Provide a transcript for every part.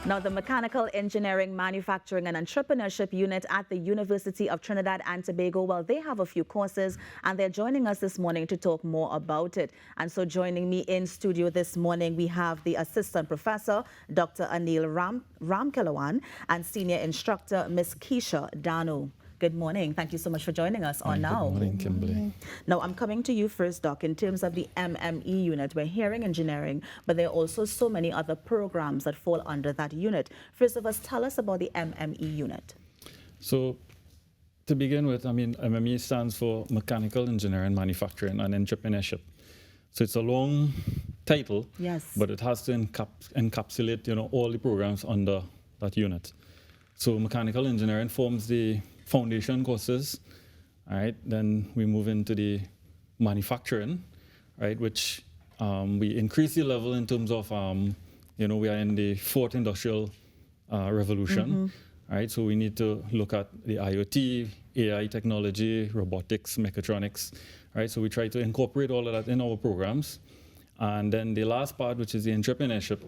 Now, the Mechanical Engineering, Manufacturing and Entrepreneurship Unit at the University of Trinidad and Tobago, well, they have a few courses and they're joining us this morning to talk more about it. And so joining me in studio this morning, we have the Assistant Professor, Dr. Anil Ramkilawan, and Senior Instructor, Ms. Keisha Dano. Good morning. Thank you so much for joining us on Now. Good morning, Kimberly. Now, I'm coming to you first, Doc, in terms of the MME unit. We're hearing engineering, but there are also so many other programs that fall under that unit. First of all, tell us about the MME unit. So, to begin with, MME stands for Mechanical Engineering, Manufacturing and Entrepreneurship. So it's a long title, yes, but it has to encapsulate, all the programs under that unit. So mechanical engineering forms the foundation courses, right? Then we move into the manufacturing, right? Which we increase the level in terms of, we are in the fourth industrial revolution, right? So we need to look at the IoT, AI technology, robotics, mechatronics, right? So we try to incorporate all of that in our programs. And then the last part, which is the entrepreneurship,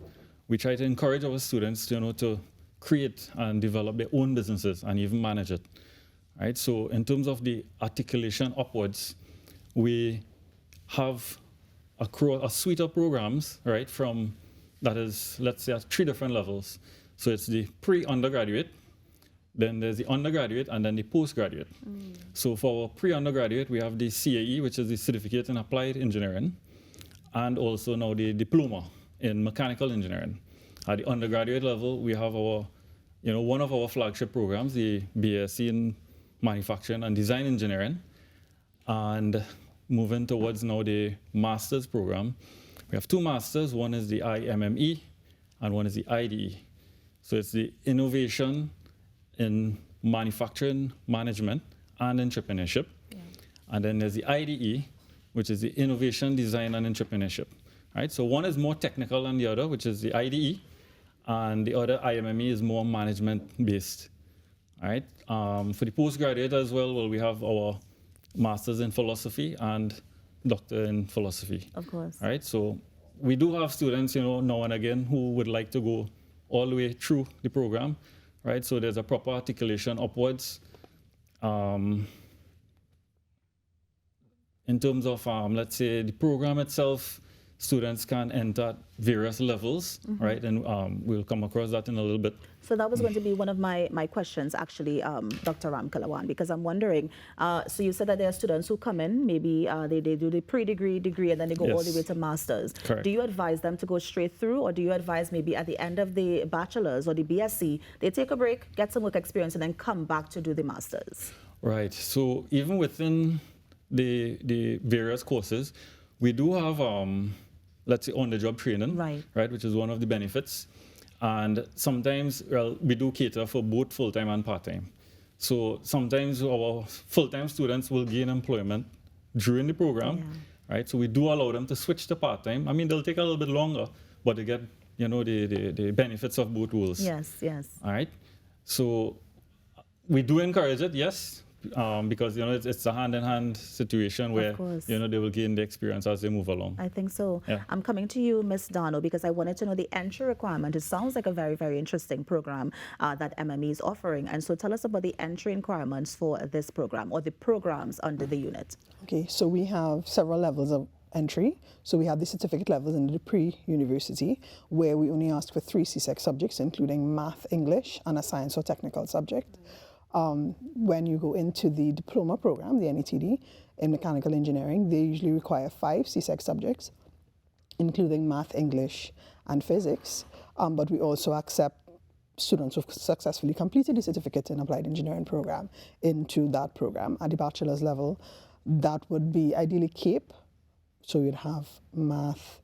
we try to encourage our students, to create and develop their own businesses and even manage it. Right? So in terms of the articulation upwards, we have a suite of programs, right, from that is, let's say, at 3 different levels. So it's the pre-undergraduate, then there's the undergraduate, and then the postgraduate. So for pre-undergraduate, we have the CAE, which is the Certificate in Applied Engineering, and also now the Diploma in Mechanical Engineering. At the undergraduate level, we have our, one of our flagship programs, the BSc in Manufacturing and Design Engineering. And moving towards now the master's program, we have 2 masters. One is the IMME and one is the IDE. So it's the Innovation in Manufacturing Management and Entrepreneurship. Yeah. And then there's the IDE, which is the Innovation, Design and Entrepreneurship. Right? So one is more technical than the other, which is the IDE. And the other IMME is more management-based, right? For the postgraduate as well, we have our Masters in Philosophy and Doctor in Philosophy. Of course. Right? So we do have students, now and again who would like to go all the way through the program, right? So there's a proper articulation upwards. In terms of, let's say, the program itself, students can enter at various levels, right? And we'll come across that in a little bit. So that was going to be one of my questions, actually, Dr. Ramkilawan, because I'm wondering, so you said that there are students who come in, maybe they do the pre-degree, degree, and then they go all the way to master's. Correct. Do you advise them to go straight through, or do you advise maybe at the end of the bachelor's or the BSc, they take a break, get some work experience, and then come back to do the master's? Right. So even within the various courses, we do have, let's say, on-the-job training, right, which is one of the benefits. And sometimes, we do cater for both full-time and part-time. So sometimes our full-time students will gain employment during the program, right? So we do allow them to switch to part-time. They'll take a little bit longer, but they get, the benefits of both worlds. Yes, yes. All right. So we do encourage it, yes. Because it's a hand-in-hand situation where they will gain the experience as they move along. I think so. Yeah. I'm coming to you, Ms. Dano, because I wanted to know the entry requirement. It sounds like a very, very interesting program that MME is offering. And so tell us about the entry requirements for this program or the programs under the unit. Okay, so we have several levels of entry. So we have the certificate levels in the pre-university, where we only ask for 3 CSEC subjects, including math, English, and a science or technical subject. When you go into the diploma program, the NETD, in mechanical engineering, they usually require 5 CSEC subjects, including math, English, and physics. But we also accept students who've successfully completed the certificate in applied engineering program into that program. At the bachelor's level, that would be ideally CAPE, so you'd have math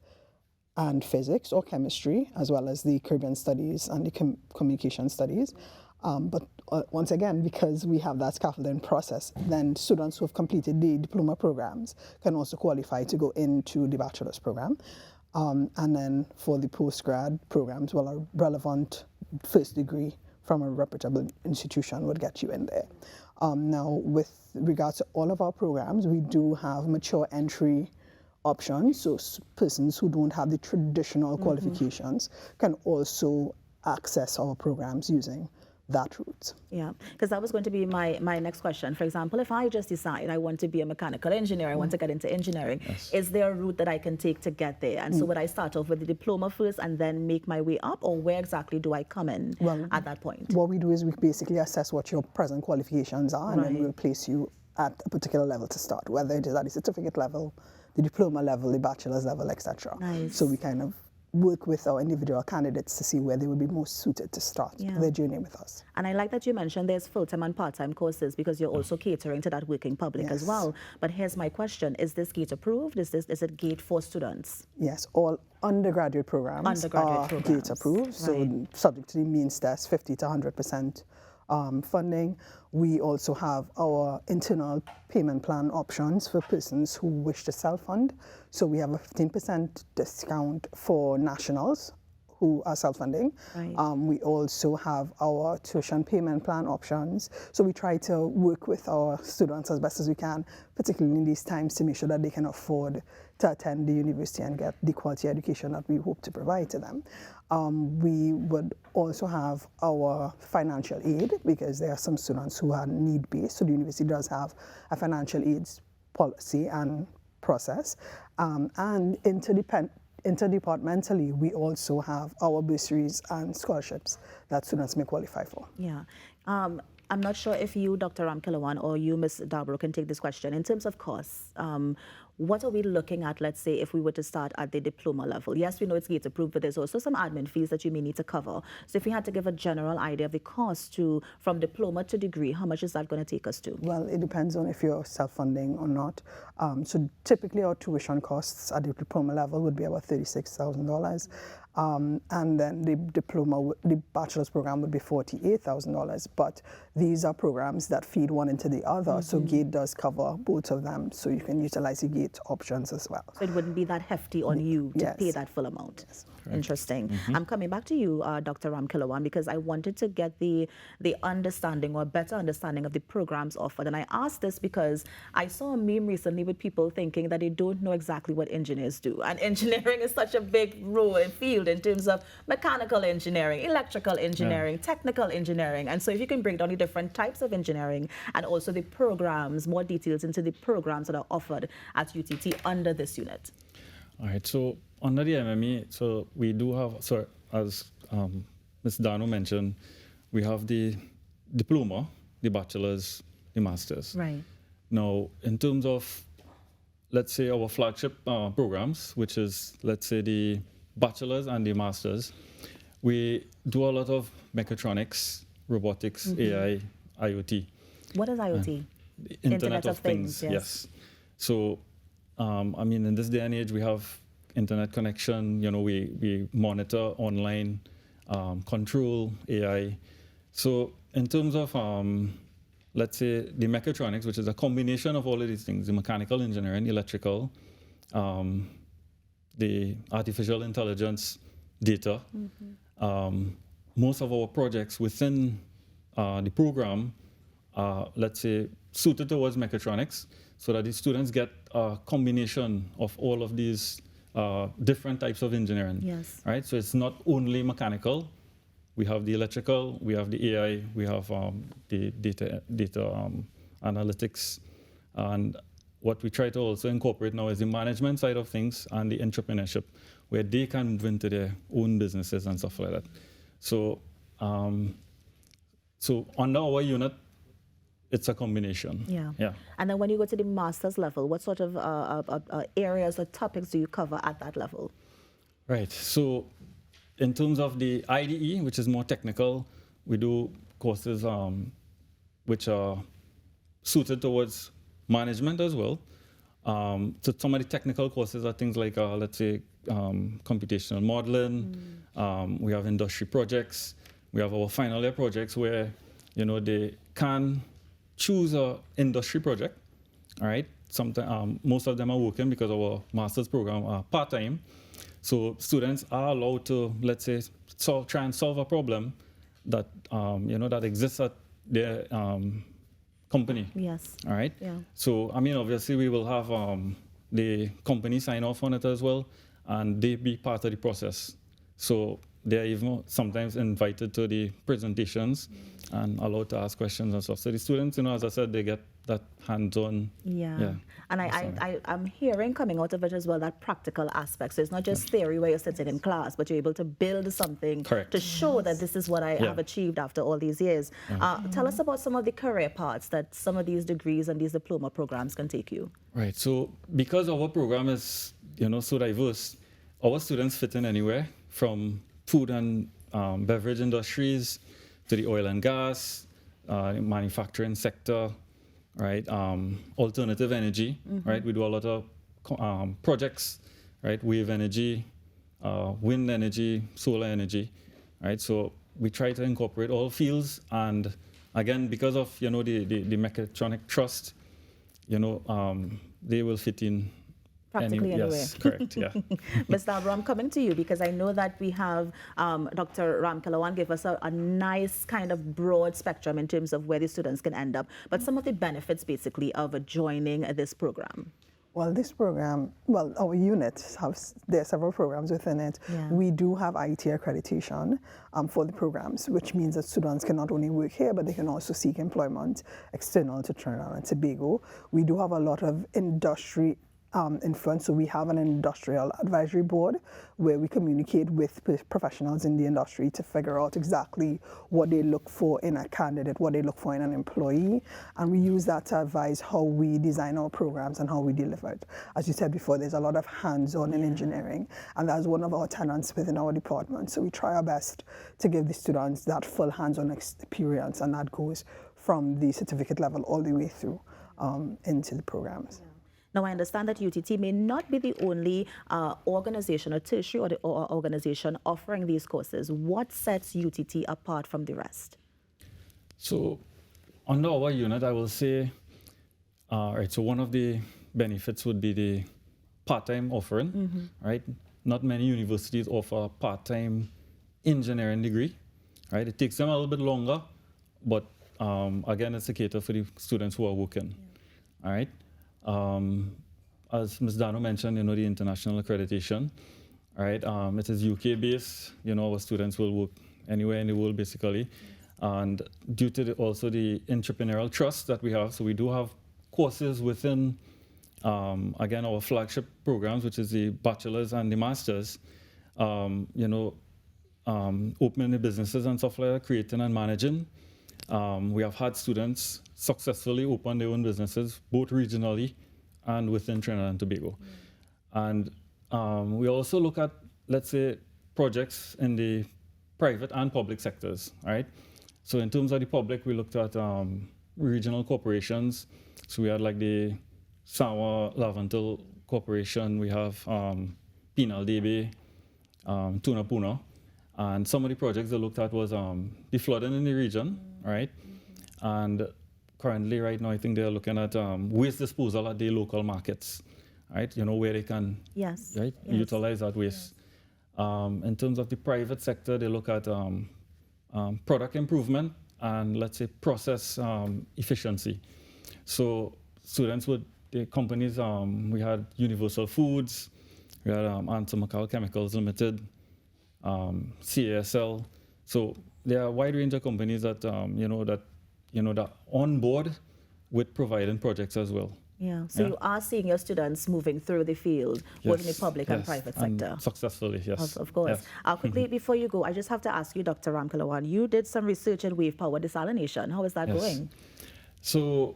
and physics or chemistry, as well as the Caribbean studies and the communication studies. But once again, because we have that scaffolding process, then students who have completed the diploma programs can also qualify to go into the bachelor's program. And then for the postgrad programs, well, a relevant first degree from a reputable institution would get you in there. Now, with regards to all of our programs, we do have mature entry options, so persons who don't have the traditional qualifications can also access our programs using that route. Yeah, because that was going to be my next question. For example, if I just decide I want to be a mechanical engineer, I want to get into engineering, is there a route that I can take to get there? And so would I start off with the diploma first and then make my way up, or where exactly do I come in at that point? What we do is we basically assess what your present qualifications are, and then we'll place you at a particular level to start, whether it is at the certificate level, the diploma level, the bachelor's level, etc. Nice. So we kind of work with our individual candidates to see where they would be most suited to start their journey with us. And I like that you mentioned there's full-time and part-time courses, because you're also catering to that working public as well. But here's my question. Is this GATE approved? Is it GATE for students? Yes, all undergraduate programs are GATE approved, so subject to the means test, 50 to 100% funding. We also have our internal payment plan options for persons who wish to self-fund. So we have a 15% discount for nationals who are self-funding. We also have our tuition payment plan options. So we try to work with our students as best as we can, particularly in these times, to make sure that they can afford to attend the university and get the quality education that we hope to provide to them. We would also have our financial aid, because there are some students who are need-based. So the university does have a financial aid policy and process. And interdepartmentally, we also have our bursaries and scholarships that students may qualify for. Yeah. I'm not sure if you, Dr. Ramkilawan, or you, Ms. Darborough, can take this question. In terms of costs, what are we looking at, let's say, if we were to start at the diploma level? Yes, we know it's GATE approved, but there's also some admin fees that you may need to cover. So if we had to give a general idea of the cost from diploma to degree, how much is that going to take us to? Well, it depends on if you're self-funding or not. So typically our tuition costs at the diploma level would be about $36,000. And then the bachelor's program would be $48,000. But these are programs that feed one into the other. So GATE does cover both of them. So you can utilize the GATE options as well. So it wouldn't be that hefty on you to pay that full amount. Interesting. I'm coming back to you, Dr. Ramkilawan, because I wanted to get the understanding, or better understanding, of the programs offered. And I asked this because I saw a meme recently with people thinking that they don't know exactly what engineers do. And engineering is such a big role and field in terms of mechanical engineering, electrical engineering, technical engineering. And so if you can break down the different types of engineering and also the programs, more details into the programs that are offered at UTT under this unit. All right, so under the MME, so we do have, so as Ms. Dano mentioned, we have the diploma, the bachelor's, the master's. Right. Now, in terms of, let's say, our flagship programs, which is, let's say, the bachelor's and the master's, we do a lot of mechatronics, robotics, AI, IoT. What is IoT? Internet of Things, yes. So, I mean, in this day and age, we have internet connection, you know, we monitor online, control AI. So in terms of, let's say, the mechatronics, which is a combination of all of these things, the mechanical engineering, electrical, the artificial intelligence data, most of our projects within the program are, let's say, suited towards mechatronics, so that the students get a combination of all of these different types of engineering. Yes. Right? So it's not only mechanical. We have the electrical, we have the AI, we have the data analytics. And what we try to also incorporate now is the management side of things and the entrepreneurship, where they can move into their own businesses and stuff like that. So, so under our unit, it's a combination. Yeah. And then when you go to the master's level, what sort of areas or topics do you cover at that level? Right. So in terms of the IDE, which is more technical, we do courses which are suited towards management as well. So some of the technical courses are things like, let's say, computational modeling. We have industry projects. We have our final year projects where, you know, they can choose an industry project, all right? Sometimes, most of them are working because our master's program are part-time. So students are allowed to, let's say, try and solve a problem that, you know, that exists at their company. Yes. All right? Yeah. So, I mean, obviously we will have the company sign off on it as well, and they be part of the process. So they're even sometimes invited to the presentations and allowed to ask questions and stuff. So the students, as I said, they get that hands-on. Yeah. And I'm hearing coming out of it as well that practical aspect. So it's not just theory where you're sitting in class, but you're able to build something to show that this is what I have achieved after all these years. Tell us about some of the career paths that some of these degrees and these diploma programs can take you. Right. So because our program is, so diverse, our students fit in anywhere from food and beverage industries to the oil and gas, manufacturing sector, right? Alternative energy, right? We do a lot of projects, right? Wave energy, wind energy, solar energy, right? So we try to incorporate all fields, and again, because of the mechatronic trust, they will fit in practically anywhere. Yes, correct, yeah. Mr. Abra, I'm coming to you because I know that we have Dr. Ram Kilawan give us a nice kind of broad spectrum in terms of where the students can end up, but some of the benefits basically of joining this program. Well, this program, our units there are several programs within it. Yeah. We do have IT accreditation for the programs, which means that students can not only work here, but they can also seek employment external to Trinidad and Tobago. We do have a lot of industry influence. So we have an industrial advisory board where we communicate with professionals in the industry to figure out exactly what they look for in a candidate, what they look for in an employee, and we use that to advise how we design our programs and how we deliver it. As you said before, there's a lot of hands-on in engineering, and that's one of our tenets within our department. So we try our best to give the students that full hands-on experience, and that goes from the certificate level all the way through into the programs. Now, I understand that UTT may not be the only organization or tertiary or organization offering these courses. What sets UTT apart from the rest? So, under our unit, I will say, so one of the benefits would be the part-time offering, right? Not many universities offer a part-time engineering degree, right? It takes them a little bit longer, but again, it's a cater for the students who are working, all right? As Ms. Dano mentioned, the international accreditation, right? It is UK based. Our students will work anywhere in the world basically, and due to also the entrepreneurial trust that we have, so we do have courses within, again, our flagship programs, which is the bachelor's and the master's. Opening the businesses and stuff like that, creating and managing. We have had students successfully open their own businesses, both regionally and within Trinidad and Tobago. And we also look at, let's say, projects in the private and public sectors, right? So in terms of the public, we looked at regional corporations. So we had like the Sawa Lavantil Corporation, we have Penal Debe, Tuna Puna. And some of the projects they looked at was the flooding in the region, right? And currently, right now, I think they're looking at waste disposal at the local markets, right? Where they can utilize that waste. In terms of the private sector, they look at product improvement and, let's say, process efficiency. So the companies, we had Universal Foods, we had Antimacal Chemicals Limited, CASL. So there are a wide range of companies that that on board with providing projects as well. Yeah. So you are seeing your students moving through the field, both in the public and private sector. Successfully, yes. Of course. Yes. Quickly before you go, I just have to ask you, Dr. Ram Kilawan, you did some research in wave power desalination. How is that going? So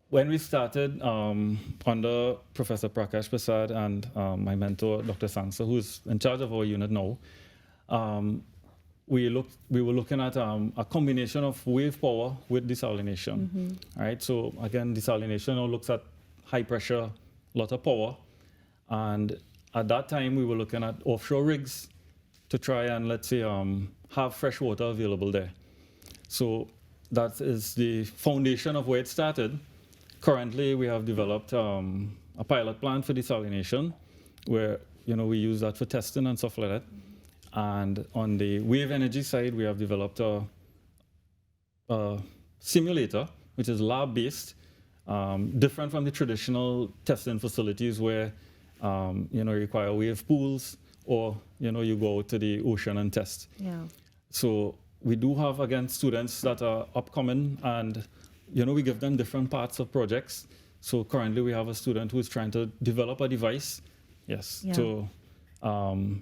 when we started under Professor Prakash Prasad and my mentor, Dr. Sansa, who's in charge of our unit now, we were looking at a combination of wave power with desalination, right? So again, desalination now looks at high pressure, lot of power, and at that time we were looking at offshore rigs to try and, let's say, have fresh water available there. So that is the foundation of where it started. Currently, we have developed a pilot plant for desalination, where we use that for testing and stuff like that. And on the wave energy side, we have developed a simulator, which is lab-based, different from the traditional testing facilities where you require wave pools or you go out to the ocean and test. Yeah. So we do have, again, students that are upcoming, and we give them different parts of projects. So currently we have a student who's trying to develop a device, to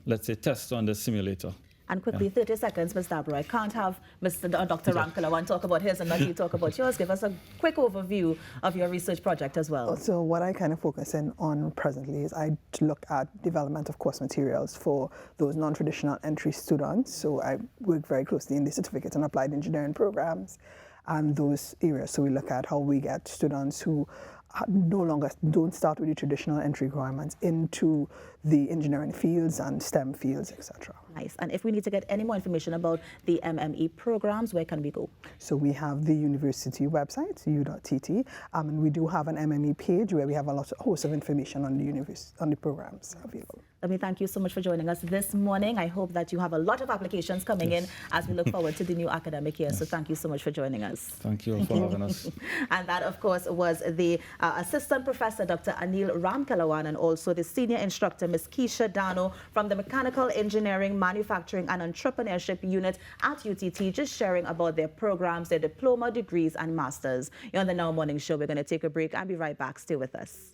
let's say test on the simulator. And quickly, 30 seconds, Ms. Dabra. I can't have Dr. Ramkalawan talk about his and not you talk about yours. Give us a quick overview of your research project as well. So what I kind of focus in on presently is I look at development of course materials for those non-traditional entry students. So I work very closely in the certificate and applied engineering programs and those areas. So we look at how we get students who no longer don't start with the traditional entry requirements into the engineering fields and STEM fields, etc. Nice. And if we need to get any more information about the MME programs, where can we go? So we have the university website, UTT, and we do have an MME page where we have a host of information on the programs available. Let me thank you so much for joining us this morning. I hope that you have a lot of applications coming in as we look forward to the new academic year. So thank you so much for joining us. Thank you for having us. And that, of course, was the Assistant Professor, Dr. Anil Ramkalawan, and also the Senior Instructor, Ms. Keisha Dano, from the Mechanical Engineering, Manufacturing and Entrepreneurship Unit at UTT, just sharing about their programs, their diploma, degrees, and masters. You're on the Now Morning Show. We're going to take a break and be right back. Stay with us.